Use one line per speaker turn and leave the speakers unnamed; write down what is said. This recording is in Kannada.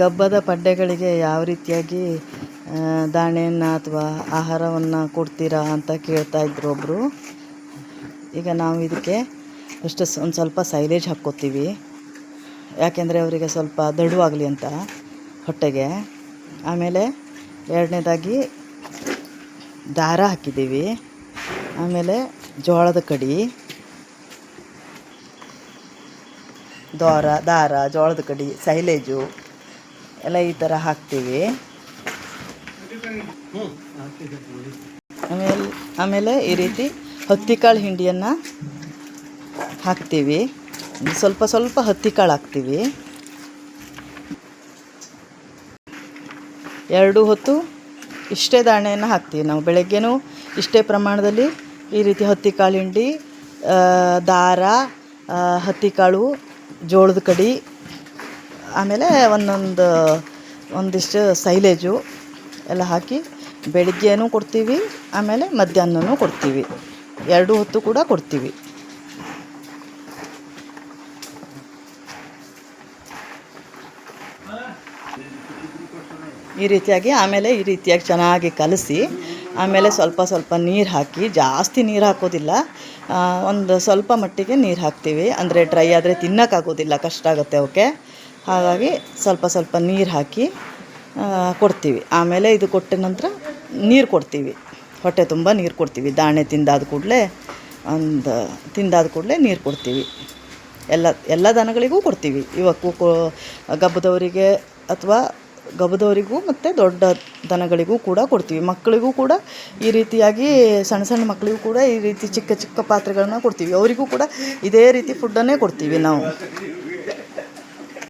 ಗಬ್ಬದ ಪಡ್ಡೆಗಳಿಗೆ ಯಾವ ರೀತಿಯಾಗಿ ದಾಣೆಯನ್ನು ಅಥವಾ ಆಹಾರವನ್ನು ಕೊಡ್ತೀರಾ ಅಂತ ಕೇಳ್ತಾಯಿದ್ರು ಒಬ್ಬರು. ಈಗ ನಾವು ಇದಕ್ಕೆ ಒಂದು ಸ್ವಲ್ಪ ಸೈಲೇಜ್ ಹಾಕ್ಕೋತೀವಿ, ಯಾಕೆಂದರೆ ಅವರಿಗೆ ಸ್ವಲ್ಪ ದಡುವಾಗಲಿ ಅಂತ ಹೊಟ್ಟೆಗೆ. ಆಮೇಲೆ ಎರಡನೇದಾಗಿ ದಾರ ಹಾಕಿದ್ದೀವಿ. ಆಮೇಲೆ ಜೋಳದ ಕಡಿ, ದಾರ, ಜೋಳದ ಕಡಿ, ಸೈಲೇಜು ಎಲ್ಲ ಈ ಥರ ಹಾಕ್ತೀವಿ. ಆಮೇಲೆ ಈ ರೀತಿ ಹತ್ತಿಕಾಳು ಹಿಂಡಿಯನ್ನು ಹಾಕ್ತೀವಿ. ಸ್ವಲ್ಪ ಸ್ವಲ್ಪ ಹತ್ತಿಕಾಳು ಹಾಕ್ತೀವಿ. 2 ಹೊತ್ತು ಇಷ್ಟೇ ದಾಣೆಯನ್ನು ಹಾಕ್ತೀವಿ ನಾವು. ಬೆಳಗ್ಗೆನೂ ಇಷ್ಟೇ ಪ್ರಮಾಣದಲ್ಲಿ ಈ ರೀತಿ ಹತ್ತಿಕಾಳು ಹಿಂಡಿ, ದಾರ, ಹತ್ತಿಕಾಳು, ಜೋಳದ ಕಡಿ, ಆಮೇಲೆ ಒಂದಿಷ್ಟು ಸೈಲೇಜು ಎಲ್ಲ ಹಾಕಿ ಬೆಳಗ್ಗೆನೂ ಕೊಡ್ತೀವಿ, ಆಮೇಲೆ ಮಧ್ಯಾಹ್ನನೂ ಕೊಡ್ತೀವಿ. 2 ಹೊತ್ತು ಕೂಡ ಕೊಡ್ತೀವಿ. ಈ ರೀತಿಯಾಗಿ ಚೆನ್ನಾಗಿ ಕಲಸಿ, ಆಮೇಲೆ ಸ್ವಲ್ಪ ಸ್ವಲ್ಪ ನೀರು ಹಾಕಿ, ಜಾಸ್ತಿ ನೀರು ಹಾಕೋದಿಲ್ಲ, ಒಂದು ಸ್ವಲ್ಪ ಮಟ್ಟಿಗೆ ನೀರು ಹಾಕ್ತೀವಿ. ಅಂದರೆ ಡ್ರೈ ಆದರೆ ತಿನ್ನೋಕ್ಕಾಗೋದಿಲ್ಲ, ಕಷ್ಟ ಆಗುತ್ತೆ ಅವಕ್ಕೆ. ಹಾಗಾಗಿ ಸ್ವಲ್ಪ ಸ್ವಲ್ಪ ನೀರು ಹಾಕಿ ಕೊಡ್ತೀವಿ. ಆಮೇಲೆ ಇದು ಕೊಟ್ಟ ನಂತರ ನೀರು ಕೊಡ್ತೀವಿ, ಹೊಟ್ಟೆ ತುಂಬ ನೀರು ಕೊಡ್ತೀವಿ. ದಾಣೆ ತಿಂದಾದ ಕೂಡಲೇ ನೀರು ಕೊಡ್ತೀವಿ. ಎಲ್ಲ ದನಗಳಿಗೂ ಕೊಡ್ತೀವಿ. ಇವಕ್ಕೂ ಗಬ್ಬದವರಿಗೆ ಅಥವಾ ಗಬ್ಬದವರಿಗೂ ಮತ್ತು ದೊಡ್ಡ ದನಗಳಿಗೂ ಕೂಡ ಕೊಡ್ತೀವಿ. ಮಕ್ಕಳಿಗೂ ಕೂಡ ಈ ರೀತಿಯಾಗಿ ಸಣ್ಣ ಮಕ್ಕಳಿಗೂ ಕೂಡ ಈ ರೀತಿ ಚಿಕ್ಕ ಚಿಕ್ಕ ಪಾತ್ರೆಗಳನ್ನ ಕೊಡ್ತೀವಿ. ಅವರಿಗೂ ಕೂಡ ಇದೇ ರೀತಿ ಫುಡ್ಡನ್ನೇ ಕೊಡ್ತೀವಿ ನಾವು.